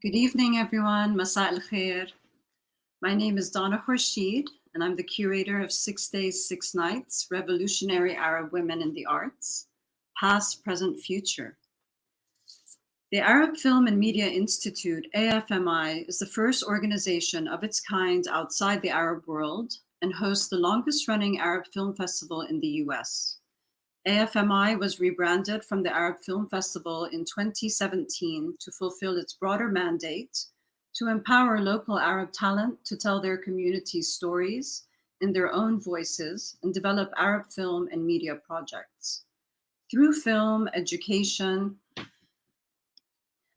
Good evening, everyone. Masa al khair. My name is Donna Khorshid, and I'm the curator of 6 Days, 6 Nights, Revolutionary Arab Women in the Arts, Past, Present, Future. The Arab Film and Media Institute, AFMI, is the first organization of its kind outside the Arab world and hosts the longest running Arab film festival in the US. AFMI was rebranded from the Arab Film Festival in 2017 to fulfill its broader mandate to empower local Arab talent to tell their communities' stories in their own voices and develop Arab film and media projects. Through film, education,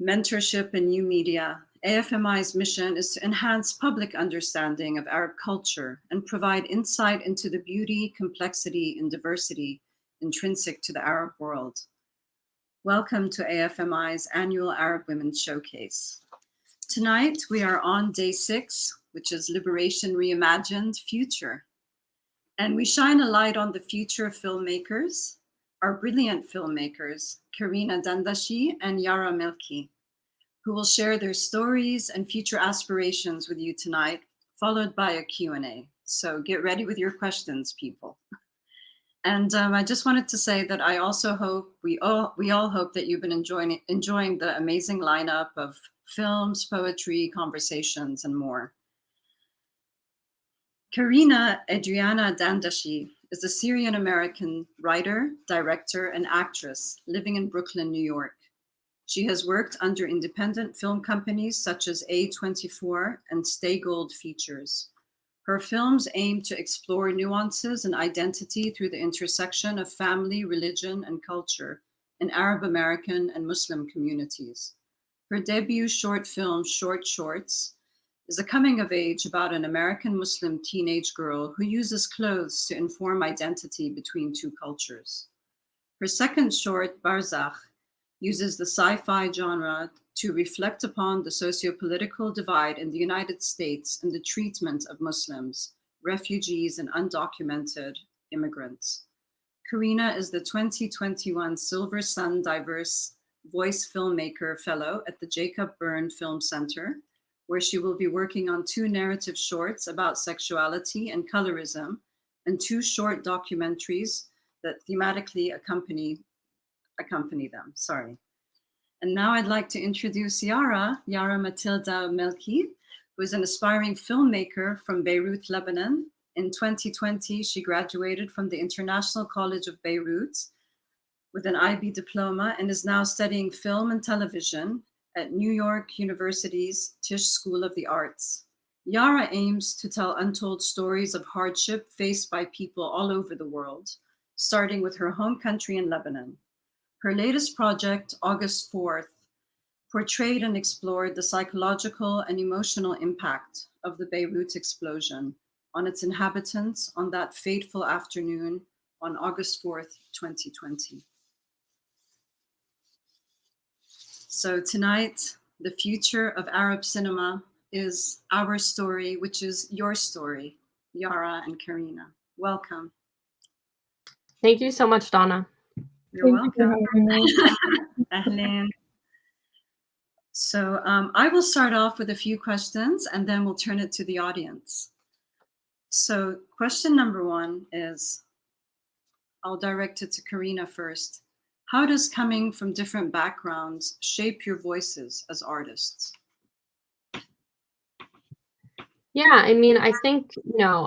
mentorship, and new media, AFMI's mission is to enhance public understanding of Arab culture and provide insight into the beauty, complexity, and diversity intrinsic to the Arab world. Welcome to AFMI's annual Arab Women's Showcase. Tonight, we are on day 6, which is Liberation Reimagined Future. And we shine a light on the future of filmmakers, our brilliant filmmakers, Karina Dandashi and Yara Melki, who will share their stories and future aspirations with you tonight, followed by a Q&A. So get ready with your questions, people. And I just wanted to say that I also hope, we all hope that you've been enjoying the amazing lineup of films, poetry, conversations, and more. Karina Adriana Dandashi is a Syrian-American writer, director, and actress living in Brooklyn, New York. She has worked under independent film companies such as A24 and Stay Gold Features. Her films aim to explore nuances and identity through the intersection of family, religion, and culture in Arab American and Muslim communities. Her debut short film, Short Shorts, is a coming of age about an American Muslim teenage girl who uses clothes to inform identity between two cultures. Her second short, Barzakh, uses the sci-fi genre to reflect upon the socio-political divide in the United States and the treatment of Muslims, refugees, and undocumented immigrants. Karina is the 2021 Silver Sun Diverse Voice Filmmaker Fellow at the Jacob Byrne Film Center, where she will be working on 2 narrative shorts about sexuality and colorism, and 2 short documentaries that thematically accompany them. And now I'd like to introduce Yara Matilda Melki, who is an aspiring filmmaker from Beirut, Lebanon. In 2020, she graduated from the International College of Beirut with an IB diploma and is now studying film and television at New York University's Tisch School of the Arts. Yara aims to tell untold stories of hardship faced by people all over the world, starting with her home country in Lebanon. Her latest project, August 4th, portrayed and explored the psychological and emotional impact of the Beirut explosion on its inhabitants on that fateful afternoon on August 4th, 2020. So tonight, the future of Arab cinema is our story, which is your story, Yara and Karina. Welcome. Thank you so much, Donna. You're welcome. Ahlan. So I will start off with a few questions and then we'll turn it to the audience. So question number 1 is, I'll direct it to Karina first. How does coming from different backgrounds shape your voices as artists? Yeah, I mean, I think,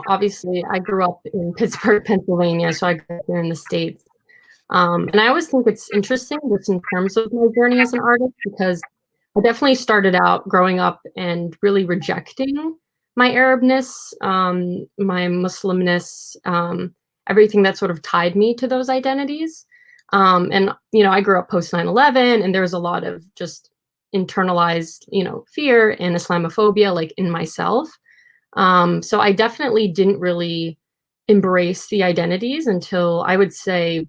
obviously I grew up in Pittsburgh, Pennsylvania, so I grew up here in the States. And I always think it's interesting just in terms of my journey as an artist, because I definitely started out growing up and really rejecting my Arabness, my Muslimness, everything that sort of tied me to those identities. And, I grew up post 9/11 and there was a lot of just internalized, fear and Islamophobia, like in myself. So I definitely didn't really embrace the identities until I would say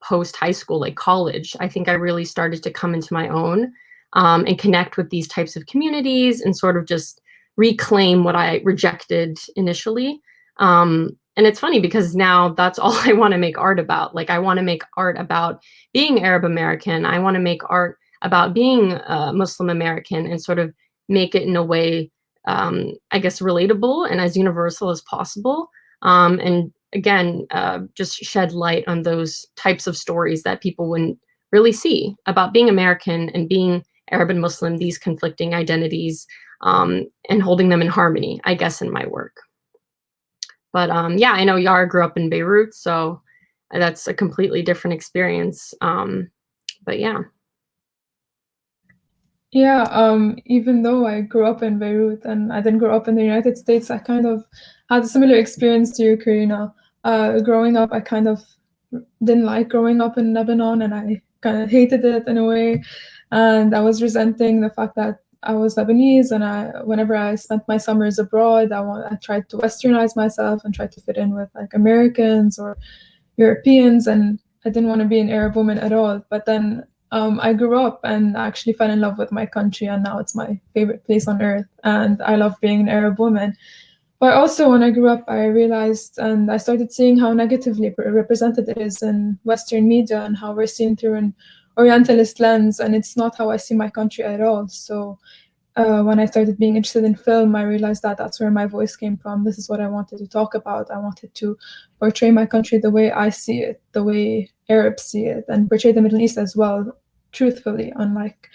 post high school, like college. I think I really started to come into my own and connect with these types of communities and sort of just reclaim what I rejected initially. And it's funny because now that's all I want to make art about. Like I want to make art about being Arab American. I want to make art about being Muslim American and sort of make it in a way, I guess, relatable and as universal as possible. And again, just shed light on those types of stories that people wouldn't really see about being American and being Arab and Muslim, these conflicting identities, and holding them in harmony, I guess, in my work. But yeah, I know Yara grew up in Beirut, so that's a completely different experience. But yeah. Yeah, even though I grew up in Beirut and I didn't grow up in the United States, I kind of had a similar experience to you, Karina. Growing up, I kind of didn't like growing up in Lebanon, and I kind of hated it in a way. And I was resenting the fact that I was Lebanese, and whenever I spent my summers abroad, I tried to Westernize myself and try to fit in with like Americans or Europeans, and I didn't want to be an Arab woman at all. But then I grew up and actually fell in love with my country, and now it's my favorite place on earth, and I love being an Arab woman. But also, when I grew up, I realized and I started seeing how negatively represented it is in Western media and how we're seen through an Orientalist lens, and it's not how I see my country at all. So when I started being interested in film, I realized that that's where my voice came from. This is what I wanted to talk about. I wanted to portray my country the way I see it, the way Arabs see it, and portray the Middle East as well, truthfully, unlike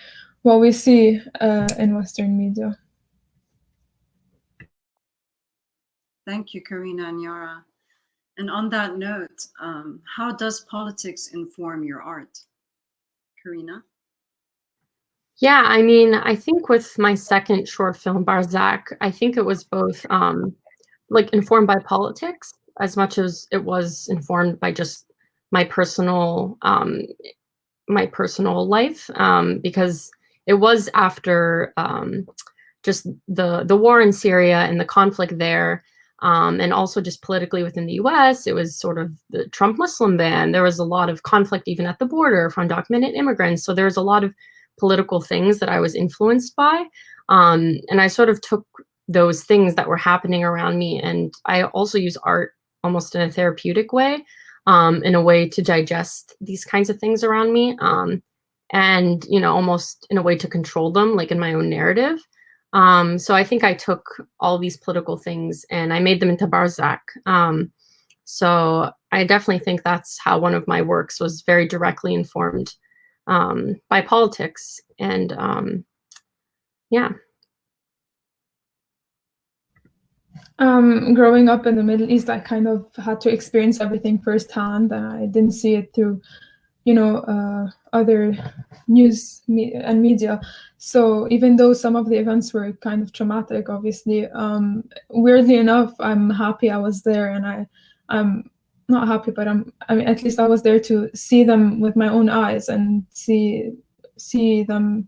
what we see in Western media. Thank you, Karina and Yara. And on that note, how does politics inform your art? Karina? Yeah, I mean, I think with my second short film, Barzak, I think it was both like informed by politics as much as it was informed by just my personal life, because it was after just the war in Syria and the conflict there, and also just politically within the US. It was sort of the Trump Muslim ban. There was a lot of conflict even at the border from undocumented immigrants. So there was a lot of political things that I was influenced by. And I sort of took those things that were happening around me, and I also use art almost in a therapeutic way, in a way to digest these kinds of things around me, and, you know, almost in a way to control them, like in my own narrative. So I think I took all these political things and I made them into Barzak. So I definitely think that's how one of my works was very directly informed by politics. And yeah. Growing up in the Middle East, I kind of had to experience everything firsthand, and I didn't see it through, other news and media. So even though some of the events were kind of traumatic, obviously, weirdly enough, I'm happy I was there, and I'm not happy, but I mean, at least I was there to see them with my own eyes and see them,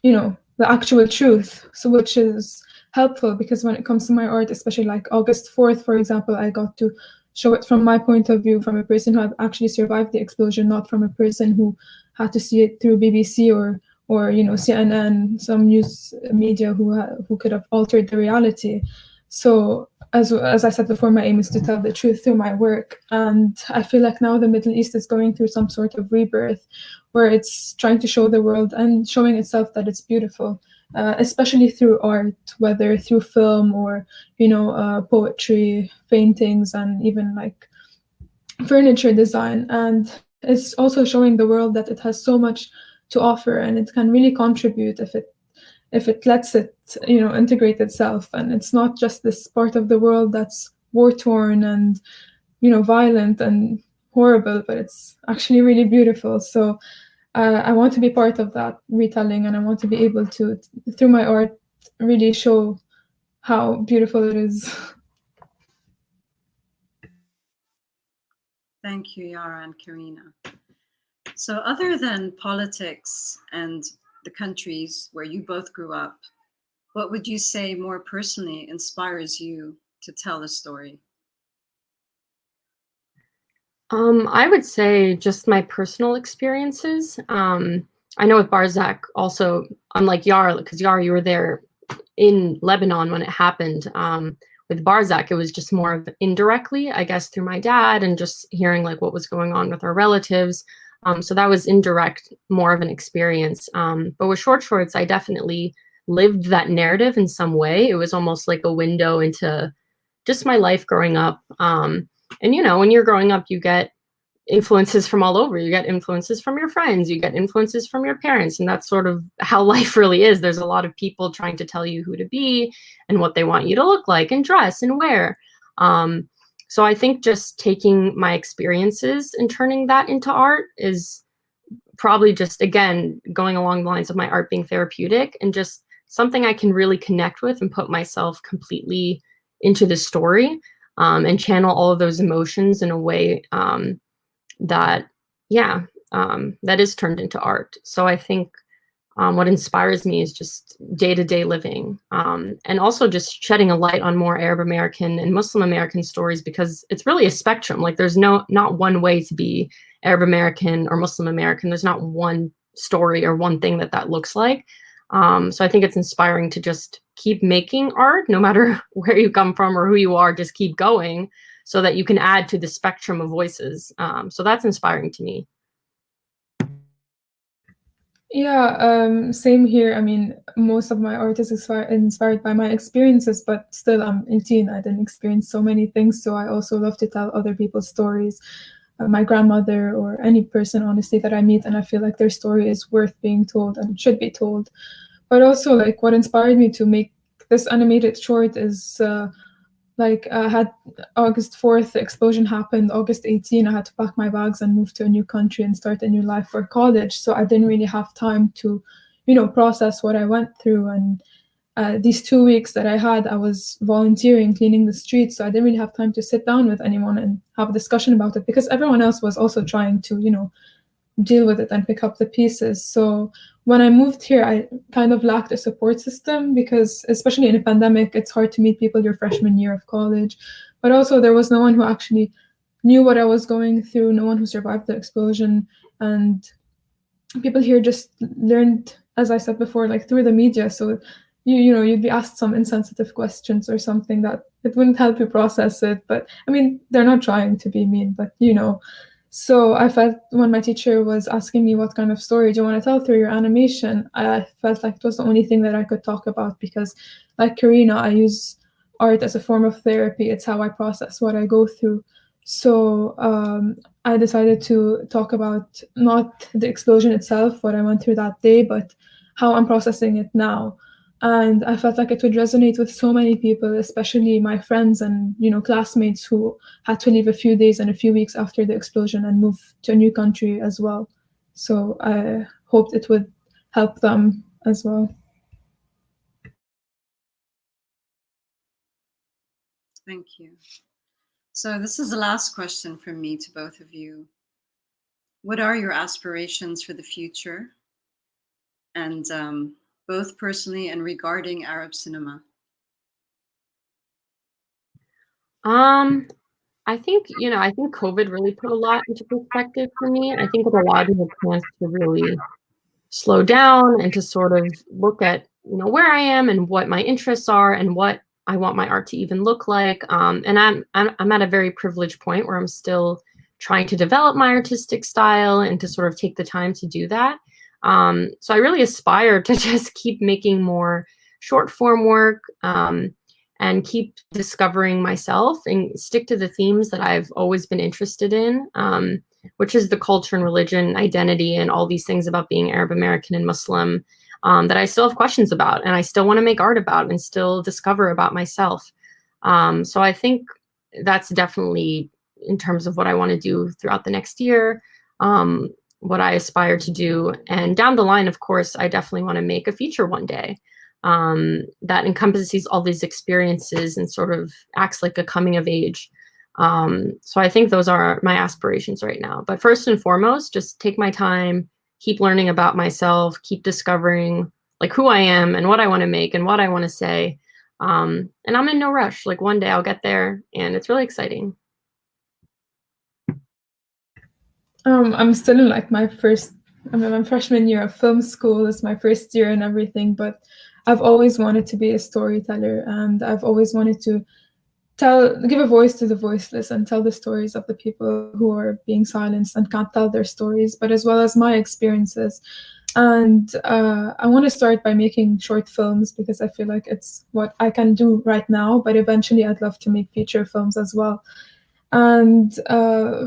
the actual truth. So which is helpful, because when it comes to my art, especially like August 4th, for example, I got to show it from my point of view, from a person who had actually survived the explosion, not from a person who had to see it through BBC or CNN, some news media who could have altered the reality. So as I said before, my aim is to tell the truth through my work, and I feel like now the Middle East is going through some sort of rebirth, where it's trying to show the world and showing itself that it's beautiful. Especially through art, whether through film or poetry, paintings, and even like furniture design. And it's also showing the world that it has so much to offer, and it can really contribute if it lets it integrate itself. And it's not just this part of the world that's war-torn and violent and horrible, but it's actually really beautiful. So I want to be part of that retelling, and I want to be able to, through my art, really show how beautiful it is. Thank you, Yara and Karina. So other than politics and the countries where you both grew up, what would you say more personally inspires you to tell a story? I would say just my personal experiences. I know with Barzak also, unlike Yara, because Yara, you were there in Lebanon when it happened. With Barzak, it was just more of indirectly, I guess, through my dad and just hearing like what was going on with our relatives. So that was indirect, more of an experience. But with short shorts, I definitely lived that narrative in some way. It was almost like a window into just my life growing up. And you know, when you're growing up, you get influences from all over. You get influences from your friends, you get influences from your parents, and that's sort of how life really is. There's a lot of people trying to tell you who to be and what they want you to look like and dress and wear. So I think just taking my experiences and turning that into art is probably just, again, going along the lines of my art being therapeutic and just something I can really connect with and put myself completely into the story, and channel all of those emotions in a way that, yeah, that is turned into art. So I think what inspires me is just day-to-day living, and also just shedding a light on more Arab American and Muslim American stories, because it's really a spectrum. Like there's not one way to be Arab American or Muslim American. There's not one story or one thing that looks like. So I think it's inspiring to just keep making art, no matter where you come from or who you are, just keep going so that you can add to the spectrum of voices. So that's inspiring to me. Yeah, same here. I mean, most of my art is inspired by my experiences, but still, I'm 18. I didn't experience so many things, so I also love to tell other people's stories. My grandmother or any person, honestly, that I meet, and I feel like their story is worth being told and should be told. But also, like, what inspired me to make this animated short is I had August 4th, the explosion happened. August 18, I had to pack my bags and move to a new country and start a new life for college. So I didn't really have time to, process what I went through. And these 2 weeks that I had, I was volunteering, cleaning the streets. So I didn't really have time to sit down with anyone and have a discussion about it, because everyone else was also trying to, deal with it and pick up the pieces. So when I moved here, I kind of lacked a support system, because especially in a pandemic, it's hard to meet people your freshman year of college. But also there was no one who actually knew what I was going through, no one who survived the explosion. And people here just learned, as I said before, like through the media. So you'd be asked some insensitive questions or something that it wouldn't help you process it. But I mean, they're not trying to be mean, but So I felt when my teacher was asking me what kind of story do you want to tell through your animation, I felt like it was the only thing that I could talk about, because like Karina, I use art as a form of therapy. It's how I process what I go through. So I decided to talk about not the explosion itself, what I went through that day, but how I'm processing it now. And I felt like it would resonate with so many people, especially my friends and classmates who had to leave a few days and a few weeks after the explosion and move to a new country as well. So I hoped it would help them as well. Thank you. So this is the last question from me to both of you. What are your aspirations for the future? And both personally and regarding Arab cinema? I think, I think COVID really put a lot into perspective for me. I think it allowed me a chance to really slow down and to sort of look at, where I am and what my interests are and what I want my art to even look like. And I'm at a very privileged point where I'm still trying to develop my artistic style and to sort of take the time to do that. So I really aspire to just keep making more short form work, and keep discovering myself and stick to the themes that I've always been interested in, which is the culture and religion, identity, and all these things about being Arab American and Muslim, that I still have questions about and I still want to make art about and still discover about myself. So I think that's definitely, in terms of what I want to do throughout the next year, what I aspire to do. And down the line, of course, I definitely want to make a feature one day, that encompasses all these experiences and sort of acts like a coming of age. So I think those are my aspirations right now. But first and foremost, just take my time, keep learning about myself, keep discovering like who I am and what I want to make and what I want to say. And I'm in no rush. Like one day I'll get there, and it's really exciting. I'm still in like my freshman year of film school. It's my first year and everything, but I've always wanted to be a storyteller, and I've always wanted to give a voice to the voiceless and tell the stories of the people who are being silenced and can't tell their stories, but as well as my experiences. And I want to start by making short films because I feel like it's what I can do right now, but eventually I'd love to make feature films as well. And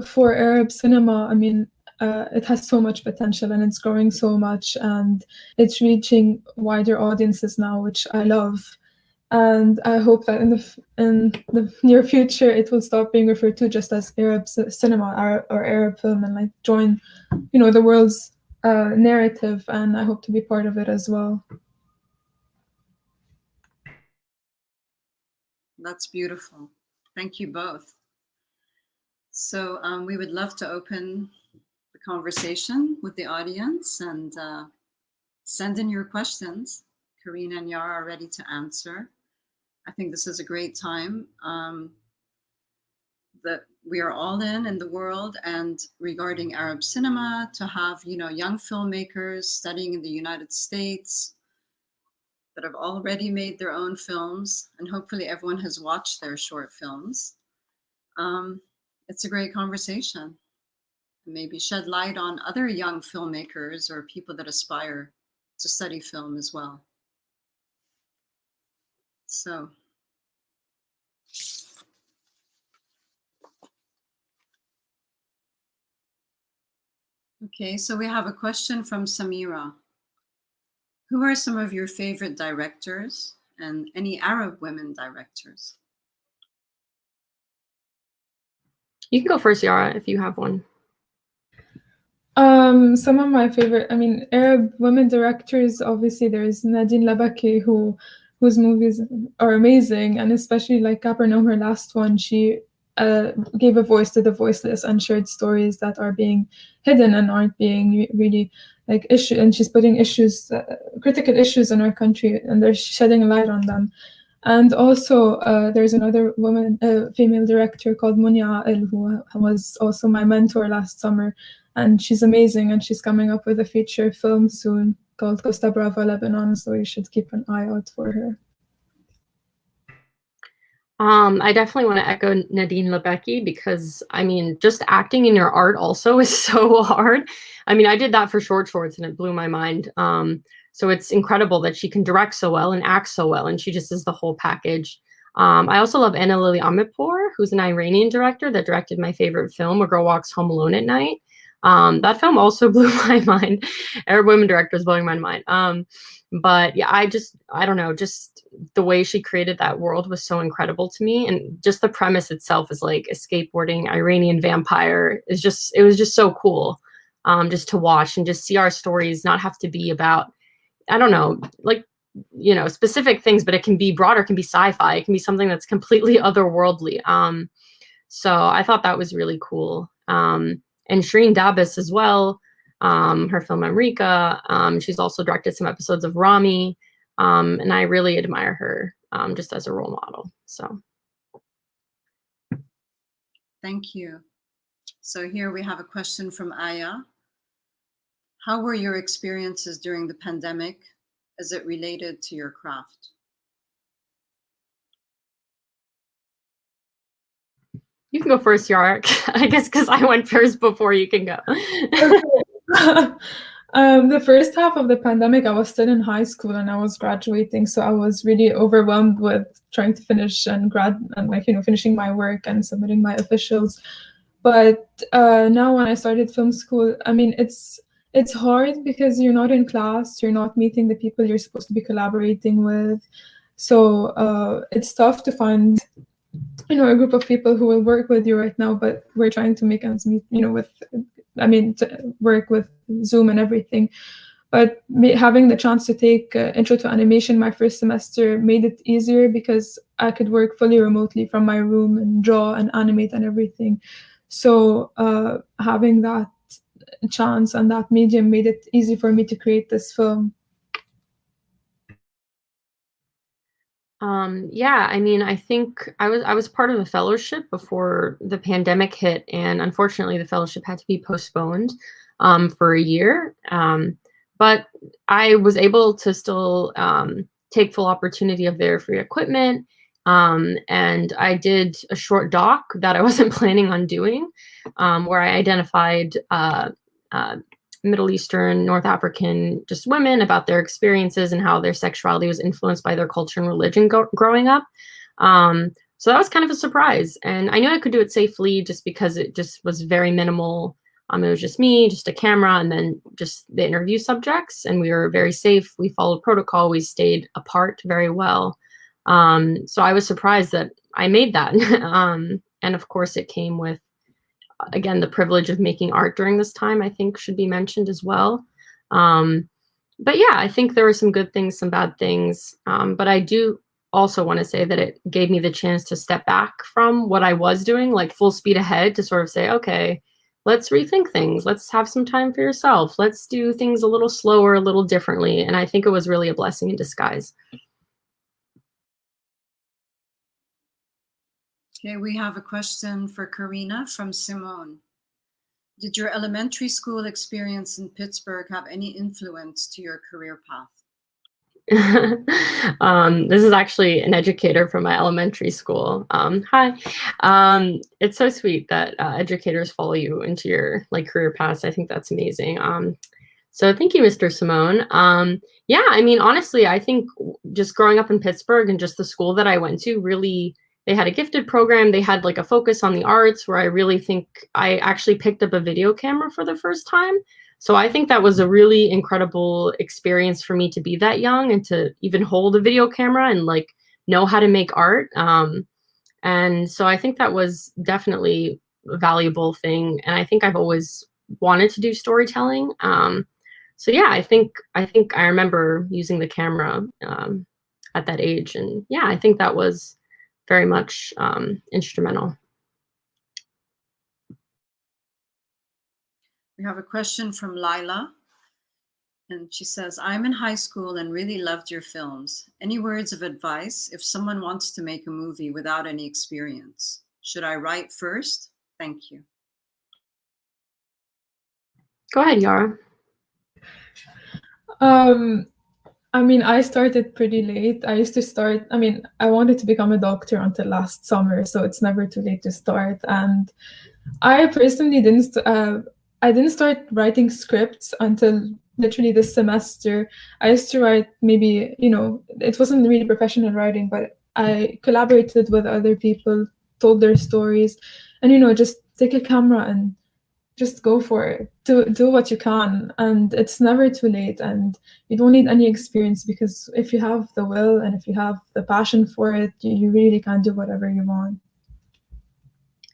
for Arab cinema, I mean, it has so much potential and it's growing so much and it's reaching wider audiences now, which I love. And I hope that in the near future it will stop being referred to just as Arab cinema or Arab film and like join, the world's narrative. And I hope to be part of it as well. That's beautiful. Thank you both. So we would love to open the conversation with the audience and send in your questions. Karina and Yara are ready to answer. I think this is a great time that we are all in the world, and regarding Arab cinema, to have young filmmakers studying in the United States that have already made their own films, and hopefully everyone has watched their short films. It's a great conversation. Maybe shed light on other young filmmakers or people that aspire to study film as well. So. Okay, so we have a question from Samira. Who are some of your favorite directors and any Arab women directors? You can go first, Yara, if you have one. Some of my favorite, Arab women directors, obviously there's Nadine Labaki, whose movies are amazing, and especially like Capernaum, her last one, she gave a voice to the voiceless and shared stories that are being hidden and aren't being really like issue, and she's putting issues, critical issues in our country, and they're shedding a light on them. And also, there's another woman, female director called Munya Ael, who was also my mentor last summer. And she's amazing, and she's coming up with a feature film soon called Costa Brava, Lebanon, so you should keep an eye out for her. I definitely want to echo Nadine Lebecki because, just acting in your art also is so hard. I did that for shorts and it blew my mind. So it's incredible that she can direct so well and act so well, and she just is the whole package. I also love Anna Lily Amirpour, who's an Iranian director that directed my favorite film, A Girl Walks Home Alone at Night. That film also blew my mind. Arab women directors blowing my mind. But yeah, I don't know, just the way she created that world was so incredible to me. And just the premise itself is like a skateboarding Iranian vampire it was just so cool. Just to watch and just see our stories not have to be about, I don't know, like, specific things, but it can be broader, it can be sci-fi, it can be something that's completely otherworldly. So I thought that was really cool. And Shireen Dabis as well, her film Amrika. She's also directed some episodes of Rami, and I really admire her just as a role model. So, thank you. So here we have a question from Aya. How were your experiences during the pandemic as it related to your craft? You can go first, Yark. I guess because I went first before you can go. The first half of the pandemic, I was still in high school and I was graduating, so I was really overwhelmed with trying to finish and finishing my work and submitting my officials. But now when I started film school, it's hard because you're not in class, you're not meeting the people you're supposed to be collaborating with. So it's tough to find a group of people who will work with you right now, but we're trying to make ends meet, to work with Zoom and everything. But having the chance to take Intro to Animation my first semester made it easier because I could work fully remotely from my room and draw and animate and everything. So having that chance and that medium made it easy for me to create this film. Yeah, I think I was part of a fellowship before the pandemic hit, and unfortunately the fellowship had to be postponed for a year. But I was able to still take full opportunity of their free equipment And I did a short doc that I wasn't planning on doing, where I identified Middle Eastern, North African, just women, about their experiences and how their sexuality was influenced by their culture and religion growing up. So that was kind of a surprise. And I knew I could do it safely just because it just was very minimal. It was just me, just a camera, and then just the interview subjects. And we were very safe. We followed protocol. We stayed apart very well. So I was surprised that I made that. And of course, it came with, again, the privilege of making art during this time, I think should be mentioned as well. But yeah, I think there were some good things, some bad things. But I do also want to say that it gave me the chance to step back from what I was doing, like full speed ahead, to sort of say, okay, let's rethink things. Let's have some time for yourself. Let's do things a little slower, a little differently. And I think it was really a blessing in disguise. Okay, we have a question for Karina from Simone. Did your elementary school experience in Pittsburgh have any influence to your career path? This is actually an educator from my elementary school. Hi. It's so sweet that educators follow you into your career paths. I think that's amazing. So thank you, Mr. Simone. Yeah, I mean, honestly, I think just growing up in Pittsburgh and just the school that I went to, really, they had a gifted program. They had a focus on the arts, where I really think I actually picked up a video camera for the first time. So I think that was a really incredible experience for me to be that young and to even hold a video camera and know how to make art. And so I think that was definitely a valuable thing. And I think I've always wanted to do storytelling. So yeah, I think I remember using the camera at that age. And yeah, I think that was very much instrumental. We have a question from Lila, and she says, I'm in high school and really loved your films. Any words of advice if someone wants to make a movie without any experience? Should I write first? Thank you. Go ahead, Yara. I mean, I started pretty late. I used to start, I wanted to become a doctor until last summer, so it's never too late to start. And I personally didn't start writing scripts until literally this semester. I used to write maybe, it wasn't really professional writing, but I collaborated with other people, told their stories, and, just take a camera and just go for it. Do what you can, and it's never too late, and you don't need any experience, because if you have the will and if you have the passion for it, you really can do whatever you want.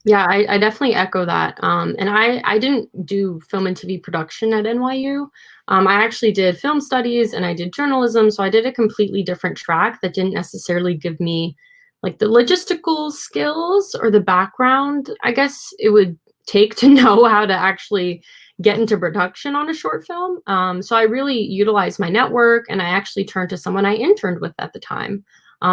Yeah, I definitely echo that. And I didn't do film and TV production at NYU. I actually did film studies and I did journalism. So I did a completely different track that didn't necessarily give me the logistical skills or the background, I guess it would take to know how to actually get into production on a short film. So I really utilized my network, and I actually turned to someone I interned with at the time.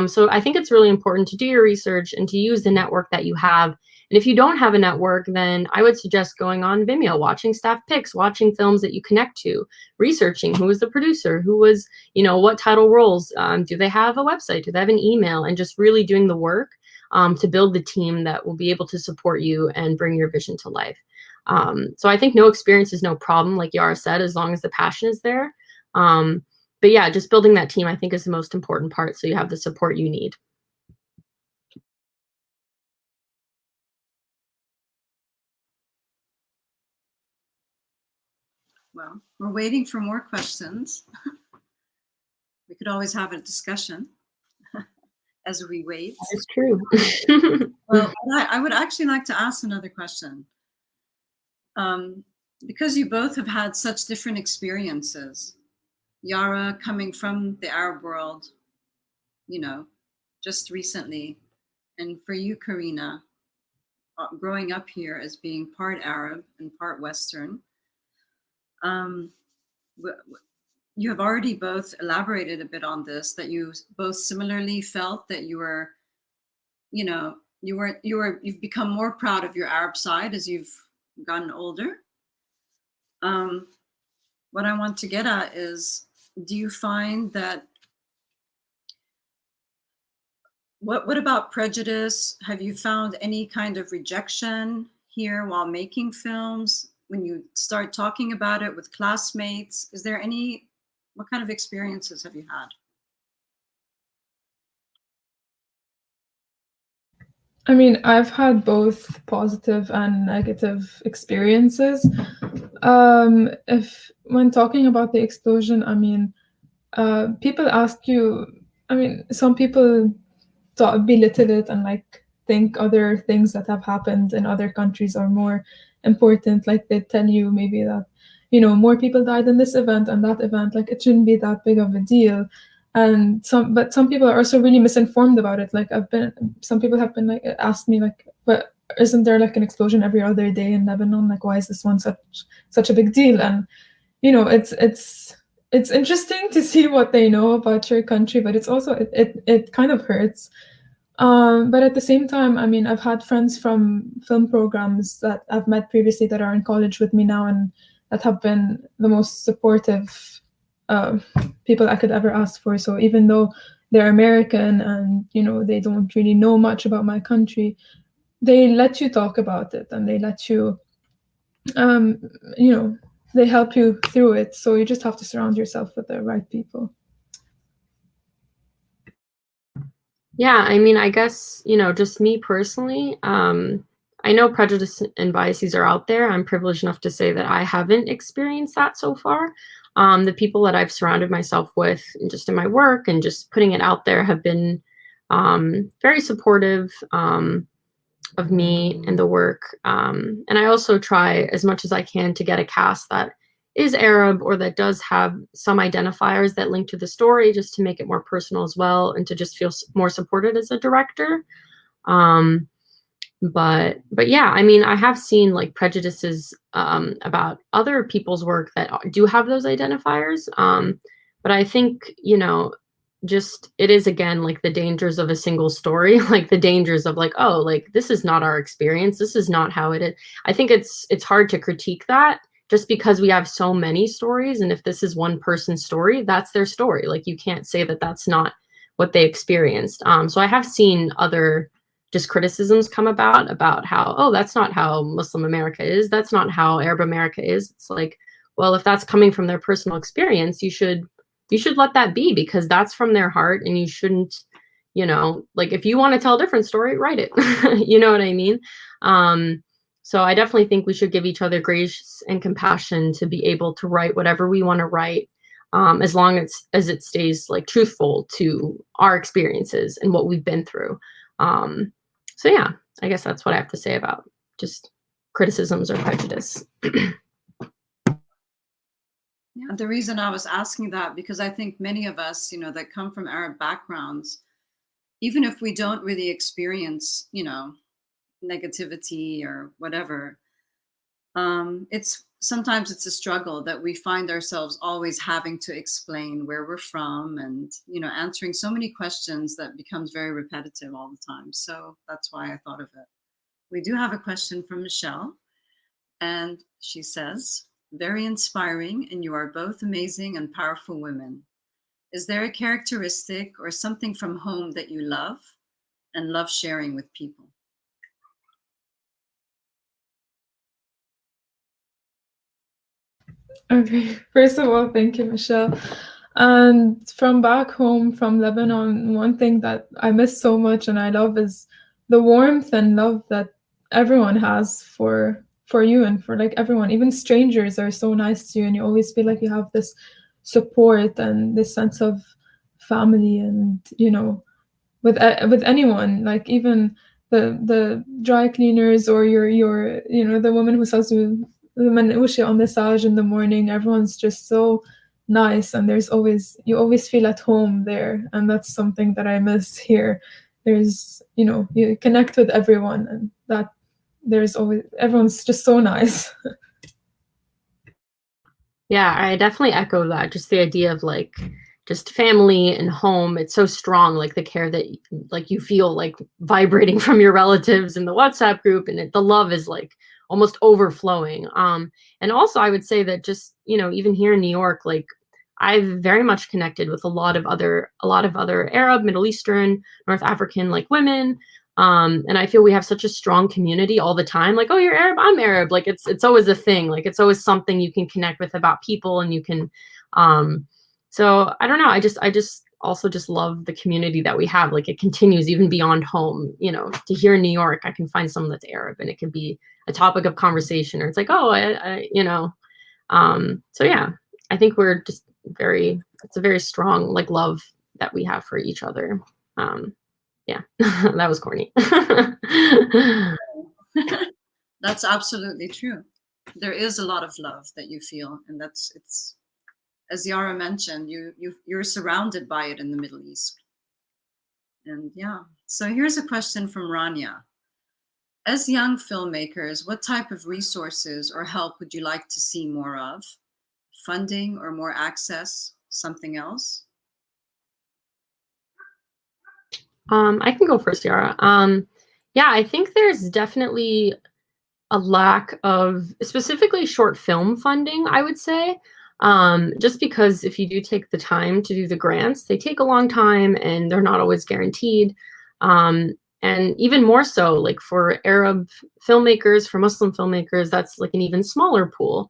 So I think it's really important to do your research and to use the network that you have. And if you don't have a network, then I would suggest going on Vimeo, watching staff picks, watching films that you connect to, researching who was the producer, who was, what title roles, do they have a website, do they have an email, and just really doing the work to build the team that will be able to support you and bring your vision to life. So I think no experience is no problem, like Yara said, as long as the passion is there. But yeah, just building that team, I think, is the most important part, so you have the support you need. Well, we're waiting for more questions. We could always have a discussion as we wait. That's true. Well, I would actually like to ask another question. Because you both have had such different experiences, Yara coming from the Arab world, just recently, and for you, Karina, growing up here as being part Arab and part Western. You have already both elaborated a bit on this, that you both similarly felt that you've become more proud of your Arab side as you've gotten older. What I want to get at is, do you find that What about prejudice? Have you found any kind of rejection here while making films? When you start talking about it with classmates, is there any, what kind of experiences have you had? I mean, I've had both positive and negative experiences. If when talking about the explosion, I mean, people ask you. I mean, some people belittle it and like think other things that have happened in other countries are more important. Like they tell you maybe that, you know, more people died in this event and that event, like it shouldn't be that big of a deal. And some people are also really misinformed about it. Like some people have been like asked me like, but isn't there like an explosion every other day in Lebanon? Like why is this one such a big deal? And you know, it's interesting to see what they know about your country, but it's also it kind of hurts. But at the same time, I mean, I've had friends from film programs that I've met previously that are in college with me now, and that have been the most supportive uh, people I could ever ask for. So even though they're American and you know they don't really know much about my country, they let you talk about it and they let you, um, you know, they help you through it. So you just have to surround yourself with the right people. Yeah, I mean, I guess, you know, just me personally, I know prejudice and biases are out there. I'm privileged enough to say that I haven't experienced that so far. The people that I've surrounded myself with, and just in my work and just putting it out there, have been very supportive of me and the work. And I also try as much as I can to get a cast that is Arab or that does have some identifiers that link to the story, just to make it more personal as well and to just feel more supported as a director. Um, but yeah, I mean, I have seen like prejudices about other people's work that do have those identifiers. But I think, you know, just it is again like the dangers of a single story, like the dangers of like, oh, like this is not our experience, this is not how it is. I think it's hard to critique that just because we have so many stories, and if this is one person's story, that's their story. Like you can't say that that's not what they experienced. So I have seen other just criticisms come about how, oh, that's not how Muslim America is, that's not how Arab America is. It's like, well, if that's coming from their personal experience, you should let that be, because that's from their heart, and you shouldn't, you know, like if you want to tell a different story, write it. You know what I mean? So I definitely think we should give each other grace and compassion to be able to write whatever we want to write, as long as it stays like truthful to our experiences and what we've been through. So yeah, I guess that's what I have to say about just criticisms or prejudice. Yeah, the reason I was asking that, because I think many of us, you know, that come from Arab backgrounds, even if we don't really experience, you know, negativity or whatever, it's sometimes it's a struggle that we find ourselves always having to explain where we're from, and you know, answering so many questions that becomes very repetitive all the time. So that's why I thought of it. We do have a question from Michelle, and she says, very inspiring, and you are both amazing and powerful women. Is there a characteristic or something from home that you love and love sharing with people? Okay, first of all, thank you, Michelle. And from back home, from Lebanon, one thing that I miss so much and I love is the warmth and love that everyone has for you and for like everyone. Even strangers are so nice to you, and you always feel like you have this support and this sense of family. And you know, with anyone, like even the dry cleaners or your you know, the woman who sells you the manouche on the sage in the morning, everyone's just so nice, and you always feel at home there, and that's something that I miss here. There's, you know, you connect with everyone, and that there's always, everyone's just so nice. Yeah, I definitely echo that. Just the idea of like just family and home. It's so strong, like the care that like you feel like vibrating from your relatives in the WhatsApp group, and the love is like almost overflowing. And also I would say that just, you know, even here in New York, like I've very much connected with a lot of other Arab, Middle Eastern, North African like women. And I feel we have such a strong community all the time. Like, oh, you're Arab, I'm Arab. Like it's always a thing. Like it's always something you can connect with about people, and you can. So I don't know. I just also just love the community that we have. Like it continues even beyond home. You know, to here in New York, I can find someone that's Arab, and it can be a topic of conversation, or it's like, oh, you know. So yeah, I think we're just it's a very strong like love that we have for each other. Yeah, that was corny. That's absolutely true. There is a lot of love that you feel, and it's as Yara mentioned, you're surrounded by it in the Middle East. And yeah, so here's a question from Rania. As young filmmakers, what type of resources or help would you like to see more of? Funding or more access? Something else? I can go first, Yara. Yeah, I think there's definitely a lack of specifically short film funding, I would say. Just because if you do take the time to do the grants, they take a long time and they're not always guaranteed. And even more so, like for Arab filmmakers, for Muslim filmmakers, that's like an even smaller pool.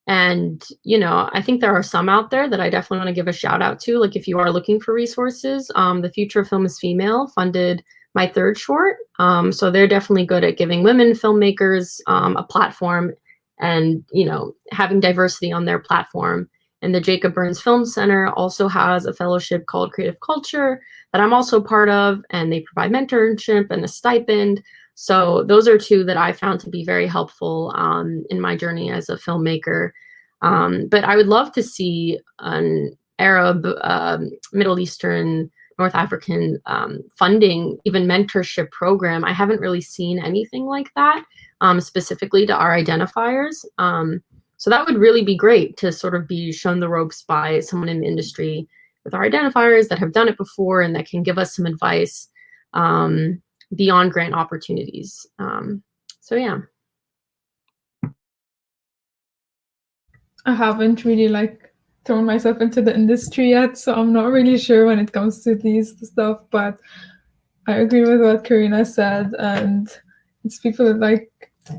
And, you know, I think there are some out there that I definitely want to give a shout out to. Like if you are looking for resources, The Future of Film is Female funded my third short. So they're definitely good at giving women filmmakers a platform and, you know, having diversity on their platform. And the Jacob Burns Film Center also has a fellowship called Creative Culture that I'm also part of, and they provide mentorship and a stipend. So those are two that I found to be very helpful in my journey as a filmmaker. But I would love to see an Arab, Middle Eastern, North African funding, even mentorship program. I haven't really seen anything like that specifically to our identifiers. So that would really be great to sort of be shown the ropes by someone in the industry with our identifiers that have done it before and that can give us some advice beyond grant opportunities. So yeah. I haven't really like thrown myself into the industry yet, so I'm not really sure when it comes to these stuff, but I agree with what Karina said, and it's people like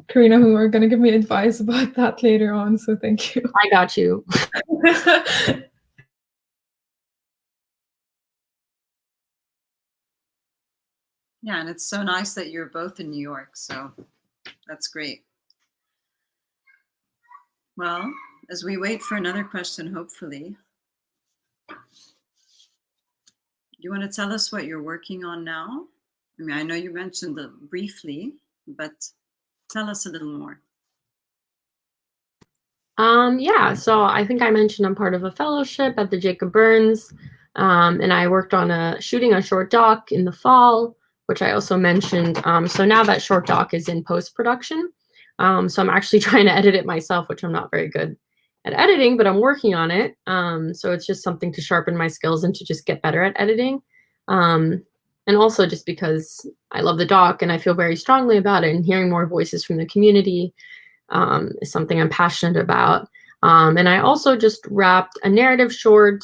Karina who are going to give me advice about that later on, so thank you. I got you. Yeah, and it's so nice that you're both in New York, so that's great. Well, as we wait for another question, hopefully, you want to tell us what you're working on now? I mean, I know you mentioned it briefly, but tell us a little more. Yeah, so I think I mentioned I'm part of a fellowship at the Jacob Burns, and I worked on shooting a short doc in the fall, which I also mentioned. So now that short doc is in post-production. So I'm actually trying to edit it myself, which I'm not very good at editing, but I'm working on it. So it's just something to sharpen my skills and to just get better at editing. And also just because I love the doc and I feel very strongly about it, and hearing more voices from the community is something I'm passionate about. And I also just wrapped a narrative short,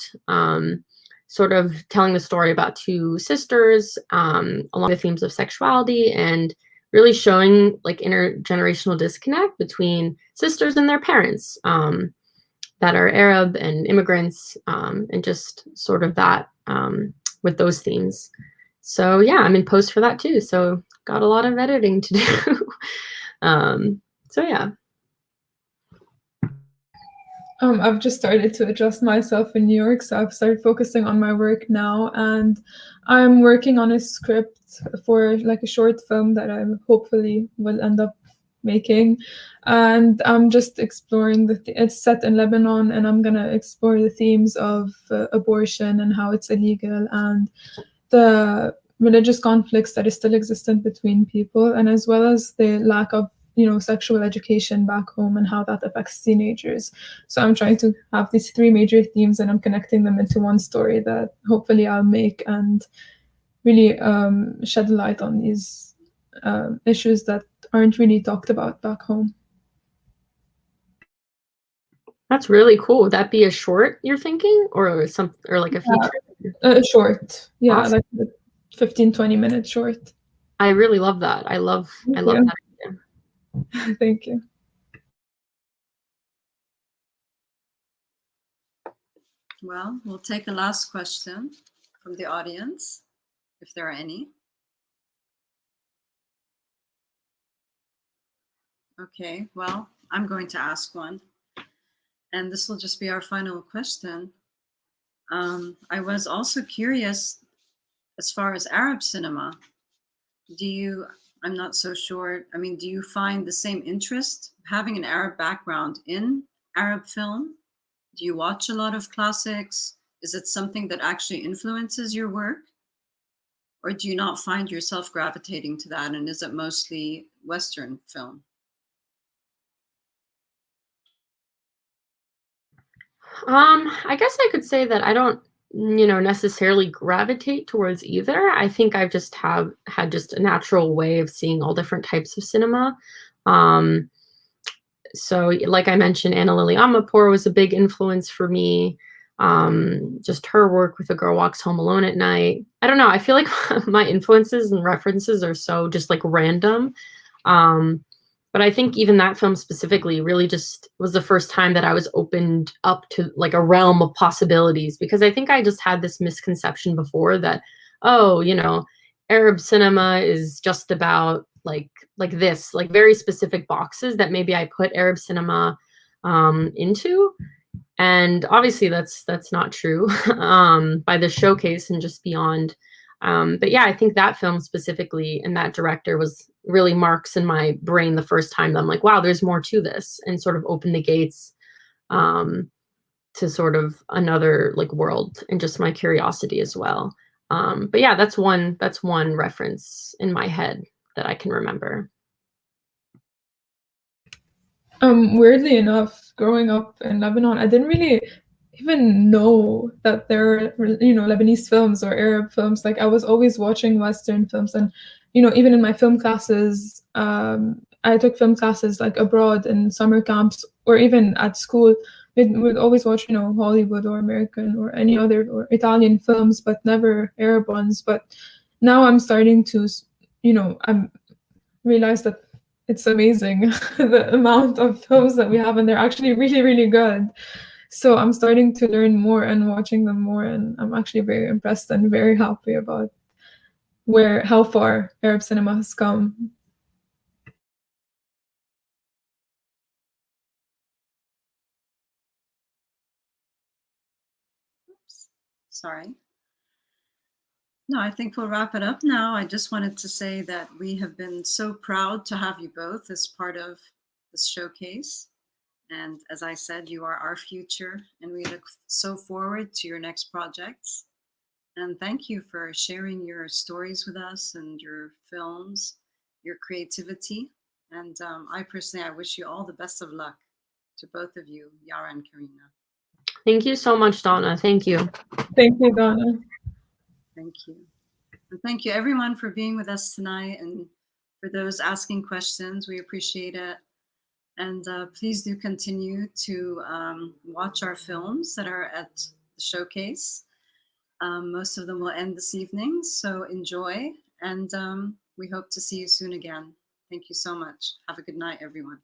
sort of telling the story about two sisters along the themes of sexuality and really showing like intergenerational disconnect between sisters and their parents that are Arab and immigrants, and just sort of that with those themes. So yeah, I'm in post for that too. So got a lot of editing to do. So yeah. I've just started to adjust myself in New York, so I've started focusing on my work now, and I'm working on a script for like a short film that I hopefully will end up making, and I'm just exploring it's set in Lebanon, and I'm gonna explore the themes of abortion and how it's illegal, and the religious conflicts that is still existent between people, and as well as the lack of sexual education back home and how that affects teenagers. So I'm trying to have these three major themes and I'm connecting them into one story that hopefully I'll make and really shed light on these issues that aren't really talked about back home. That's really cool. Would that be a short you're thinking, or some, or like a feature? Short. Yeah, Awesome. like 15, 20-minute short. I really love that. I love Thank that idea. you. Thank you. Well, we'll take a last question from the audience, if there are any. Okay, well, I'm going to ask one, and this will just be our final question. I was also curious, as far as Arab cinema, I'm not so sure, I mean, do you find the same interest having an Arab background in Arab film? Do you watch a lot of classics? Is it something that actually influences your work? Or do you not find yourself gravitating to that? And is it mostly Western film? I guess I could say that I don't, necessarily gravitate towards either. I think I've just had just a natural way of seeing all different types of cinema. Um, so like I mentioned, Anna Lily Amapour was a big influence for me. Just her work with A Girl Walks Home Alone at Night. I don't know. I feel like my influences and references are so just like random. Um, but I think even that film specifically really just was the first time that I was opened up to like a realm of possibilities, because I think I just had this misconception before that, oh, Arab cinema is just about like this, like very specific boxes that maybe I put Arab cinema into. And obviously that's not true by the showcase and just beyond. But yeah, I think that film specifically and that director was really marks in my brain the first time that I'm like, wow, there's more to this, and sort of opened the gates um, to sort of another like world and just my curiosity as well. But yeah, that's one reference in my head that I can remember. Weirdly enough, growing up in Lebanon, I didn't really even know that there were, Lebanese films or Arab films. Like I was always watching Western films, and even in my film classes, I took film classes like abroad in summer camps or even at school. We'd always watch, Hollywood or American or any other or Italian films, but never Arab ones. But now I'm starting to, I'm realize that it's amazing the amount of films that we have, and they're actually really, really good. So I'm starting to learn more and watching them more, and I'm actually very impressed and very happy about how far Arab cinema has come. Oops, sorry. No, I think we'll wrap it up now. I just wanted to say that we have been so proud to have you both as part of this showcase. And as I said, you are our future, and we look so forward to your next projects. And thank you for sharing your stories with us and your films, your creativity. And I personally, I wish you all the best of luck, to both of you, Yara and Karina. Thank you so much, Donna. Thank you. Thank you, Donna. Thank you. And thank you everyone for being with us tonight, and for those asking questions, we appreciate it. And please do continue to watch our films that are at the showcase. Most of them will end this evening, so enjoy, and we hope to see you soon again. Thank you so much. Have a good night, everyone.